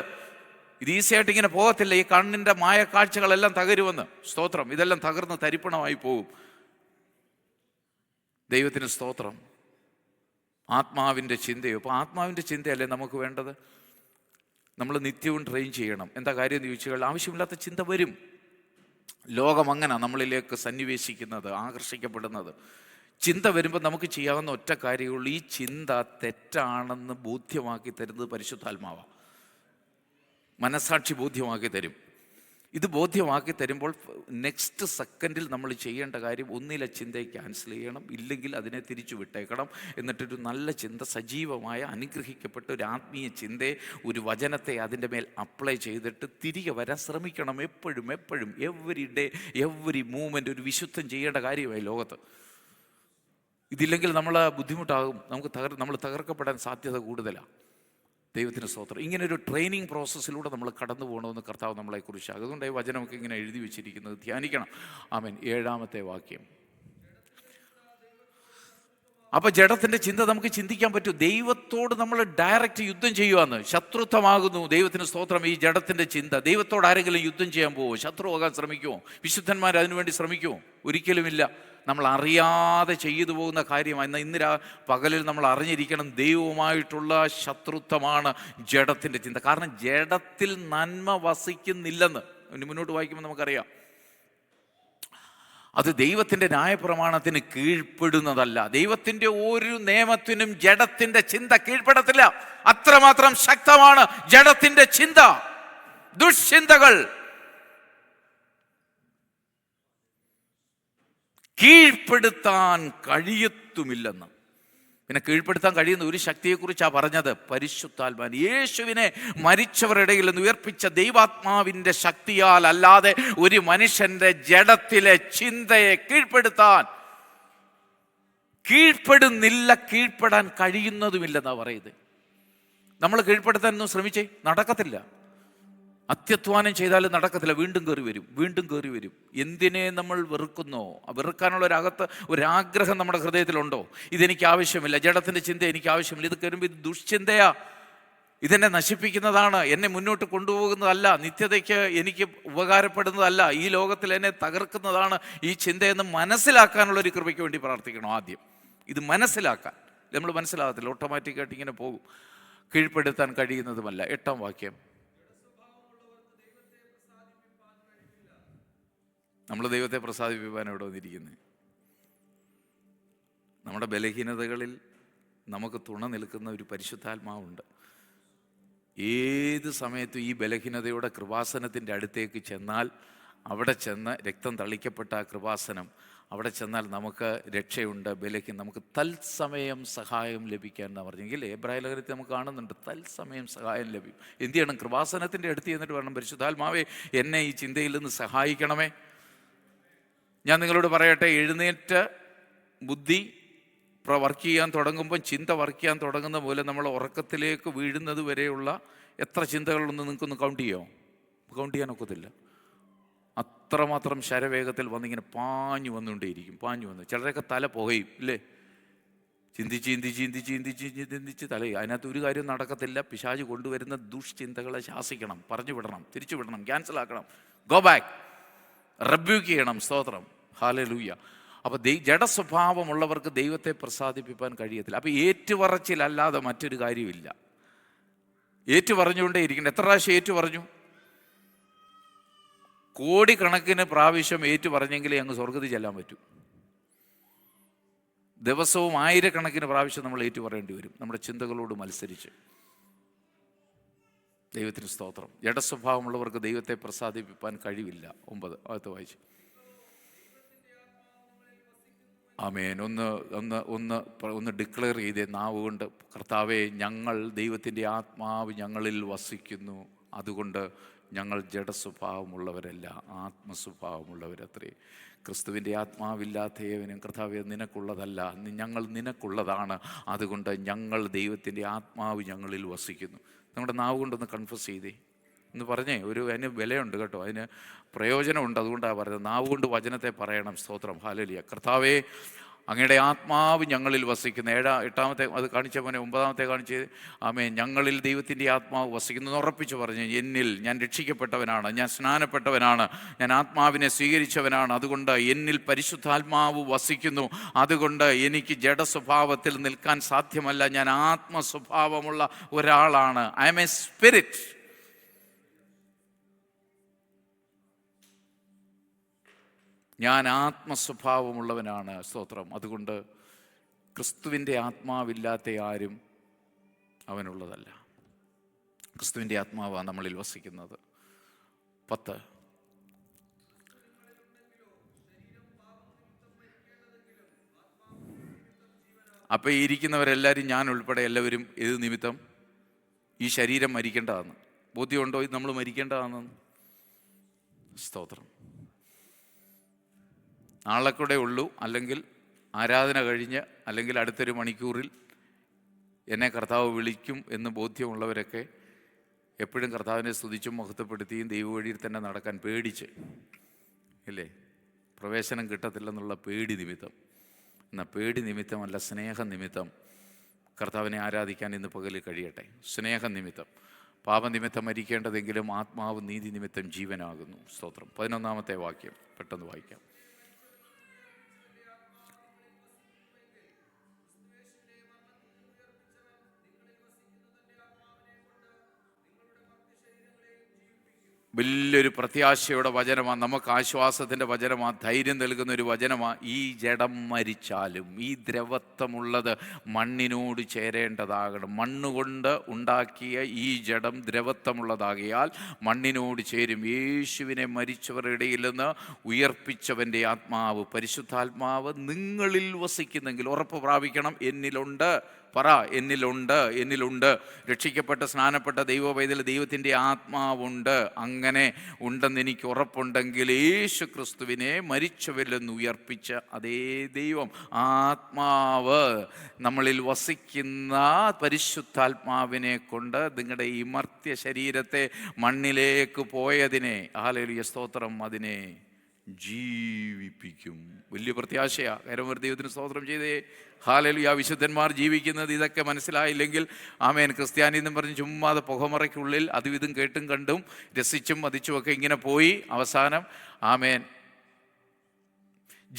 ഇത് ഈസിയായിട്ട് ഇങ്ങനെ പോകത്തില്ല. ഈ കണ്ണിൻ്റെ മായക്കാഴ്ചകളെല്ലാം തകരുമെന്ന്. സ്തോത്രം. ഇതെല്ലാം തകർന്ന് തരിപ്പണമായി പോകും. ദൈവത്തിന് സ്തോത്രം. ആത്മാവിൻ്റെ ചിന്തയോ? അപ്പോൾ ആത്മാവിൻ്റെ ചിന്തയല്ലേ നമുക്ക് വേണ്ടത്? നമ്മൾ നിത്യവും ട്രെയിൻ ചെയ്യണം. എന്താ കാര്യം എന്ന് ചോദിച്ചാൽ ആവശ്യമില്ലാത്ത ചിന്ത വരും. ലോകം അങ്ങനെ നമ്മളിലേക്ക് സന്നിവേശിക്കുന്നത്, ആകർഷിക്കപ്പെടുന്നത്. ചിന്ത വരുമ്പോൾ നമുക്ക് ചെയ്യാവുന്ന ഒറ്റ കാര്യമുള്ളൂ, ഈ ചിന്ത തെറ്റാണെന്ന് ബോധ്യമാക്കി തരുന്നത് പരിശുദ്ധാത്മാവാണ്. മനസാക്ഷി ബോധ്യമാക്കി തരും. ഇത് ബോധ്യമാക്കി തരുമ്പോൾ നെക്സ്റ്റ് സെക്കൻഡിൽ നമ്മൾ ചെയ്യേണ്ട കാര്യം ഒന്നിലെ ചിന്തയെ ക്യാൻസൽ ചെയ്യണം, ഇല്ലെങ്കിൽ അതിനെ തിരിച്ചു വിട്ടേക്കണം. എന്നിട്ടൊരു നല്ല ചിന്ത, സജീവമായ അനുഗ്രഹിക്കപ്പെട്ട ഒരു ആത്മീയ ചിന്തയെ, ഒരു വചനത്തെ അതിൻ്റെ മേൽ അപ്ലൈ ചെയ്തിട്ട് തിരികെ വരാൻ ശ്രമിക്കണം. എപ്പോഴും എവരി ഡേ, എവരി മൂമെൻ്റ് ഒരു വിശുദ്ധം ചെയ്യേണ്ട കാര്യമായി ലോകത്ത്. ഇതില്ലെങ്കിൽ നമ്മൾ ബുദ്ധിമുട്ടാകും, നമ്മൾ തകർക്കപ്പെടാൻ സാധ്യത കൂടുതലാണ്. ദൈവത്തിന് സ്തോത്രം. ഇങ്ങനൊരു ട്രെയിനിങ് പ്രോസസ്സിലൂടെ നമ്മൾ കടന്നു പോകണമെന്ന് കർത്താവ് നമ്മളെക്കുറിച്ച്. അതുകൊണ്ട് ഈ വചനമൊക്കെ ഇങ്ങനെ എഴുതി വെച്ചിരിക്കുന്നത് ധ്യാനിക്കണം. ആമേൻ. 7-ാമത്തെ വാക്യം. അപ്പോൾ ജഡത്തിൻ്റെ ചിന്ത നമുക്ക് ചിന്തിക്കാൻ പറ്റും. ദൈവത്തോട് നമ്മൾ ഡയറക്റ്റ് യുദ്ധം ചെയ്യുവാന്ന്. ശത്രുത്വമാകുന്നു. ദൈവത്തിന് സ്തോത്രം. ഈ ജഡത്തിൻ്റെ ചിന്ത. ദൈവത്തോട് ആരെങ്കിലും യുദ്ധം ചെയ്യാൻ പോവോ? ശത്രുവാകാൻ ശ്രമിക്കുമോ? വിശുദ്ധന്മാർ അതിനുവേണ്ടി ശ്രമിക്കുമോ? ഒരിക്കലുമില്ല. നമ്മൾ അറിയാതെ ചെയ്തു പോകുന്ന കാര്യമാണ്. ഇന്ന് പകലിൽ നമ്മൾ അറിഞ്ഞിരിക്കണം, ദൈവവുമായിട്ടുള്ള ശത്രുത്വമാണ് ജഡത്തിൻ്റെ ചിന്ത. കാരണം ജഡത്തിൽ നന്മ വസിക്കുന്നില്ലെന്ന് മുന്നോട്ട് വായിക്കുമ്പോൾ നമുക്കറിയാം. അത് ദൈവത്തിൻ്റെ ന്യായപ്രമാണത്തിന് കീഴ്പ്പെടുന്നതല്ല. ദൈവത്തിൻ്റെ ഒരു നിയമത്തിനും ജഡത്തിൻ്റെ ചിന്ത കീഴ്പ്പെടത്തില്ല. അത്രമാത്രം ശക്തമാണ് ജഡത്തിൻ്റെ ചിന്ത. ദുഷ്ചിന്തകൾ കീഴ്പ്പെടുത്താൻ കഴിയത്തുമില്ലെന്ന്. പിന്നെ കീഴ്പ്പെടുത്താൻ കഴിയുന്ന ഒരു ശക്തിയെക്കുറിച്ചാണ് പറഞ്ഞത്, പരിശുദ്ധാത്മാവിനെ. യേശുവിനെ മരിച്ചവരുടെ ഇടയിൽ നിന്ന് ഉയർപ്പിച്ച ദൈവാത്മാവിൻ്റെ ശക്തിയാൽ അല്ലാതെ ഒരു മനുഷ്യൻ്റെ ജഡത്തിലെ ചിന്തയെ കീഴ്പ്പെടുന്നില്ല, കീഴ്പ്പെടാൻ കഴിയുന്നതുമില്ലെന്നാണ് പറയുന്നത്. നമ്മൾ കീഴ്പ്പെടുത്താനൊന്നും ശ്രമിച്ചേ, നടക്കത്തില്ല. അത്യധ്വാനം ചെയ്താലും നടക്കത്തില്ല. വീണ്ടും കയറി വരും. എന്തിനെ നമ്മൾ വെറുക്കുന്നോ, വെറുക്കാനുള്ള ഒരാഗ്രഹം നമ്മുടെ ഹൃദയത്തിലുണ്ടോ? ഇതെനിക്ക് ആവശ്യമില്ല, ജഡത്തിൻ്റെ ചിന്ത എനിക്ക് ആവശ്യമില്ല, ഇത് കയറുമ്പോൾ ഇത് ദുഷ്ചിന്തയാ, ഇതെന്നെ നശിപ്പിക്കുന്നതാണ്, എന്നെ മുന്നോട്ട് കൊണ്ടുപോകുന്നതല്ല, നിത്യതയ്ക്ക് എനിക്ക് ഉപകാരപ്പെടുന്നതല്ല, ഈ ലോകത്തിൽ എന്നെ തകർക്കുന്നതാണ് ഈ ചിന്തയെന്ന് മനസ്സിലാക്കാനുള്ളൊരു കൃപയ്ക്ക് വേണ്ടി പ്രാർത്ഥിക്കണം. ആദ്യം ഇത് മനസ്സിലാക്കാൻ. നമ്മൾ മനസ്സിലാകത്തില്ല, ഓട്ടോമാറ്റിക്കായിട്ട് ഇങ്ങനെ പോകും. കീഴ്പ്പെടുത്താൻ കഴിയുന്നതുമല്ല. 8-ാം വാക്യം. നമ്മൾ ദൈവത്തെ പ്രസാദിപ്പിക്കാൻ എവിടെ വന്നിരിക്കുന്നത്? നമ്മുടെ ബലഹീനതകളിൽ നമുക്ക് തുണ നിൽക്കുന്ന ഒരു പരിശുദ്ധാത്മാവുണ്ട്. ഏത് സമയത്തും ഈ ബലഹീനതയുടെ കൃപാസനത്തിൻ്റെ അടുത്തേക്ക് ചെന്നാൽ, അവിടെ ചെന്ന് രക്തം തളിക്കപ്പെട്ട ആ കൃപാസനം, അവിടെ ചെന്നാൽ നമുക്ക് രക്ഷയുണ്ട്. നമുക്ക് തത്സമയം സഹായം ലഭിക്കാൻ എന്ന് പറഞ്ഞെങ്കിൽ എബ്രായ ലേഖനത്തിൽ നമുക്ക് കാണുന്നുണ്ട്, തത്സമയം സഹായം ലഭിക്കും. എന്ത് ചെയ്യണം? കൃപാസനത്തിൻ്റെ അടുത്ത് ചെന്നിട്ട് വേണം, പരിശുദ്ധാത്മാവേ എന്നെ ഈ ചിന്തയിൽ നിന്ന് സഹായിക്കണമേ. ഞാൻ നിങ്ങളോട് പറയട്ടെ, എഴുന്നേറ്റ് ബുദ്ധി വർക്ക് ചെയ്യാൻ തുടങ്ങുമ്പോൾ, ചിന്ത വർക്ക് ചെയ്യാൻ തുടങ്ങുന്ന പോലെ നമ്മൾ ഉറക്കത്തിലേക്ക് വീഴുന്നത് വരെയുള്ള എത്ര ചിന്തകളൊന്നും നിങ്ങൾക്കൊന്ന് കൗണ്ട് ചെയ്യാനൊക്കത്തില്ല. അത്രമാത്രം ശരവേഗത്തിൽ വന്നിങ്ങനെ പാഞ്ഞു വന്നുകൊണ്ടേയിരിക്കും. ചിലരൊക്കെ തല പുകയും ഇല്ലേ, ചിന്തിച്ച് തലയും. അതിനകത്ത് ഒരു കാര്യം നടക്കത്തില്ല. പിശാച് കൊണ്ടുവരുന്ന ദുഷ്ചിന്തകളെ ശാസിക്കണം, പറഞ്ഞു വിടണം, തിരിച്ചു വിടണം, ക്യാൻസലാക്കണം, ഗോ ബാക്ക്, റബ്യൂക്ക് ചെയ്യണം. സ്തോത്രം, ഹല്ലേലൂയ. അപ്പോൾ ജഡസ്വഭാവമുള്ളവർക്ക് ദൈവത്തെ പ്രസാദിപ്പിക്കാൻ കഴിയത്തില്ല. അപ്പോൾ ഏറ്റുപറച്ചിലല്ലാതെ മറ്റൊരു കാര്യമില്ല. ഏറ്റുപറഞ്ഞുകൊണ്ടേ ഇരിക്കണം. എത്ര പ്രാവശ്യം ഏറ്റുപറഞ്ഞു? കോടിക്കണക്കിന് പ്രാവശ്യം ഏറ്റുപറഞ്ഞെങ്കിലേ അങ്ങ് സ്വർഗ്ഗത്തിൽ ചെല്ലാൻ പറ്റൂ. ദിവസവും ആയിരക്കണക്കിന് പ്രാവശ്യം നമ്മൾ ഏറ്റുപറയേണ്ടി വരും, നമ്മുടെ ചിന്തകളോട് മത്സരിച്ച്. ദൈവത്തിന് സ്തോത്രം. ജഡസ്വഭാവമുള്ളവർക്ക് ദൈവത്തെ പ്രസാദിപ്പിക്കാൻ കഴിവില്ല. 9 അകത്ത് വായിച്ചു. ആമേൻ. ഒന്ന് ഡിക്ലെയർ ചെയ്തേ നാവ് കൊണ്ട്, കർത്താവേ, ദൈവത്തിൻ്റെ ആത്മാവ് ഞങ്ങളിൽ വസിക്കുന്നു, അതുകൊണ്ട് ഞങ്ങൾ ജഡസ്വഭാവമുള്ളവരല്ല, ആത്മസ്വഭാവമുള്ളവരത്രേ. ക്രിസ്തുവിൻ്റെ ആത്മാവില്ലാത്തവനും കർത്താവേ നിനക്കുള്ളതല്ല, ഞങ്ങൾ നിനക്കുള്ളതാണ്, അതുകൊണ്ട് ഞങ്ങൾ ദൈവത്തിൻ്റെ ആത്മാവ് ഞങ്ങളിൽ വസിക്കുന്നു. നമ്മുടെ നാവ് കൊണ്ടൊന്ന് കൺഫസ് ചെയ്തേ, എന്ന് പറഞ്ഞേ. അതിന് വിലയുണ്ട് കേട്ടോ, അതിന് പ്രയോജനമുണ്ട്. അതുകൊണ്ടാണ് പറയുന്നത്, നാവ് കൊണ്ട് വചനത്തെ പറയണം. സ്തോത്രം, ഹല്ലേലൂയ. കർത്താവേ, അങ്ങയുടെ ആത്മാവ് ഞങ്ങളിൽ വസിക്കുന്നു. 8-ാമത്തെ അത് കാണിച്ച പോലെ 9-ാമത്തെ കാണിച്ച്, ആമേൻ, ഞങ്ങളിൽ ദൈവത്തിൻ്റെ ആത്മാവ് വസിക്കുന്നു ഉറപ്പിച്ച് പറഞ്ഞു. എന്നിൽ ഞാൻ രക്ഷിക്കപ്പെട്ടവനാണ്, ഞാൻ സ്നാനപ്പെട്ടവനാണ്, ഞാൻ ആത്മാവിനെ സ്വീകരിച്ചവനാണ്, അതുകൊണ്ട് എന്നിൽ പരിശുദ്ധാത്മാവ് വസിക്കുന്നു, അതുകൊണ്ട് എനിക്ക് ജഡസ്വഭാവത്തിൽ നിൽക്കാൻ സാധ്യമല്ല, ഞാൻ ആത്മസ്വഭാവമുള്ള ഒരാളാണ്. I M A spirit. ഞാൻ ആത്മസ്വഭാവമുള്ളവനാണ്. സ്തോത്രം. അതുകൊണ്ട് ക്രിസ്തുവിൻ്റെ ആത്മാവില്ലാത്ത ആരും അവനുള്ളതല്ല. ക്രിസ്തുവിൻ്റെ ആത്മാവാണ് നമ്മളിൽ വസിക്കുന്നത്. 10. അപ്പോൾ ഈ ഇരിക്കുന്നവരെല്ലാവരും, ഞാൻ ഉൾപ്പെടെ എല്ലാവരും ഏത് നിമിത്തം? ഈ ശരീരം മരിക്കേണ്ടതാണ്. ബോധ്യമുണ്ടോ ഇത് നമ്മൾ മരിക്കേണ്ടതാണെന്ന്? സ്തോത്രം. നാളെ കൂടെ ഉള്ളൂ, അല്ലെങ്കിൽ ആരാധന കഴിഞ്ഞ്, അല്ലെങ്കിൽ അടുത്തൊരു മണിക്കൂറിൽ എന്നെ കർത്താവ് വിളിക്കും എന്ന് ബോധ്യമുള്ളവരൊക്കെ എപ്പോഴും കർത്താവിനെ സ്തുതിച്ചും മഹത്വപ്പെടുത്തിയും ദൈവവഴിയിൽ തന്നെ നടക്കാൻ പേടിച്ച്, ഇല്ലേ, പ്രവേശനം കിട്ടത്തില്ലെന്നുള്ള പേടി നിമിത്തം. എന്നാൽ പേടി നിമിത്തമല്ല, സ്നേഹനിമിത്തം കർത്താവിനെ ആരാധിക്കാൻ ഇന്ന് പകലിൽ കഴിയട്ടെ. സ്നേഹനിമിത്തം. പാപനിമിത്തം മരിക്കേണ്ടതെങ്കിലും ആത്മാവ് നീതി നിമിത്തം ജീവനാകുന്നു. സ്തോത്രം. 11-ാമത്തെ വാക്യം പെട്ടെന്ന് വായിക്കാം. വലിയൊരു പ്രത്യാശയുടെ വചനമാണ്, നമുക്ക് ആശ്വാസത്തിൻ്റെ വചനമാണ്, ധൈര്യം നൽകുന്ന ഒരു വചനമാണ്. ഈ ജഡം മരിച്ചാലും ഈ ദ്രവത്വമുള്ളത് മണ്ണിനോട് ചേരേണ്ടതാകണം. മണ്ണുകൊണ്ട് ഉണ്ടാക്കിയ ഈ ജഡം ദ്രവത്വമുള്ളതാകിയാൽ മണ്ണിനോട് ചേരും. യേശുവിനെ മരിച്ചവരുടെ ഇടയിൽ നിന്ന് ഉയർപ്പിച്ചവൻ്റെ ആത്മാവ്, പരിശുദ്ധാത്മാവ് നിങ്ങളിൽ വസിക്കുന്നെങ്കിൽ ഉറപ്പ് പ്രാപിക്കണം. എന്നിലുണ്ട്. പറ, എന്നിലുണ്ട്. എന്നിലുണ്ട്. രക്ഷിക്കപ്പെട്ട സ്നാനപ്പെട്ട ദൈവപൈതൽ ദൈവത്തിൻ്റെ ആത്മാവുണ്ട്. അങ്ങനെ ഉണ്ടെന്ന് എനിക്ക് ഉറപ്പുണ്ടെങ്കിൽ യേശു ക്രിസ്തുവിനെ മരിച്ചവരിൽ നിന്ന് ഉയർപ്പിച്ച അതേ ദൈവം, ആത്മാവ്, നമ്മളിൽ വസിക്കുന്ന പരിശുദ്ധാത്മാവിനെ കൊണ്ട് നിങ്ങളുടെ ഈ മർത്യ ശരീരത്തെ മണ്ണിലേക്ക് പോയതിനെ, ഹല്ലേലൂയ സ്തോത്രം, അതിനെ ജീവിപ്പിക്കും. വലിയ പ്രത്യാശയാ. കരമൊരു ദൈവത്തിന് സ്തോത്രം ചെയ്തേ. ഹല്ലേലൂയ. വിശുദ്ധന്മാർ ജീവിക്കുന്നത് ഇതൊക്കെ മനസ്സിലായില്ലെങ്കിൽ ആമേൻ, ക്രിസ്ത്യാനി എന്നും പറഞ്ഞ് ചുമ്മാതെ പുകമറയ്ക്കുള്ളിൽ അതും ഇതും കേട്ടും കണ്ടും രസിച്ചും മതിച്ചുമൊക്കെ ഇങ്ങനെ പോയി അവസാനം ആമേൻ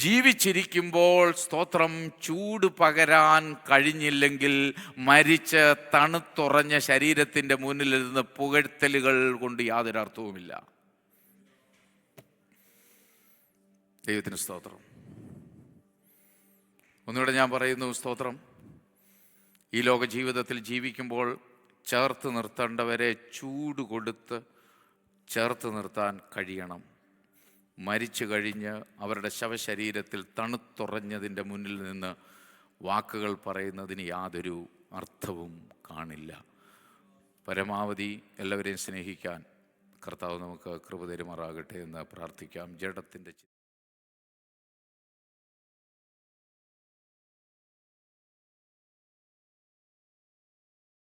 ജീവിച്ചിരിക്കുമ്പോൾ സ്തോത്രം ചൂട് പകരാൻ കഴിഞ്ഞില്ലെങ്കിൽ മരിച്ച് തണുത്തുറഞ്ഞ ശരീരത്തിൻ്റെ മുന്നിലിരുന്ന് പുകഴ്ത്തലുകൾ കൊണ്ട് യാതൊരു അർത്ഥവുമില്ല. ദൈവത്തിന് സ്തോത്രം. ഒന്നുകൂടെ ഞാൻ പറയുന്നു, സ്തോത്രം. ഈ ലോക ജീവിതത്തിൽ ജീവിക്കുമ്പോൾ ചേർത്ത് നിർത്തേണ്ടവരെ ചൂട് കൊടുത്ത് ചേർത്ത് നിർത്താൻ കഴിയണം. മരിച്ചു കഴിഞ്ഞ് അവരുടെ ശവശരീരത്തിൽ തണുത്തുറഞ്ഞതിൻ്റെ മുന്നിൽ നിന്ന് വാക്കുകൾ പറയുന്നതിന് യാതൊരു അർത്ഥവും കാണില്ല. പരമാവധി എല്ലാവരെയും സ്നേഹിക്കാൻ കർത്താവ് നമുക്ക് കൃപ തരുമാറാകട്ടെ എന്ന് പ്രാർത്ഥിക്കാം. ജഡത്തിൻ്റെ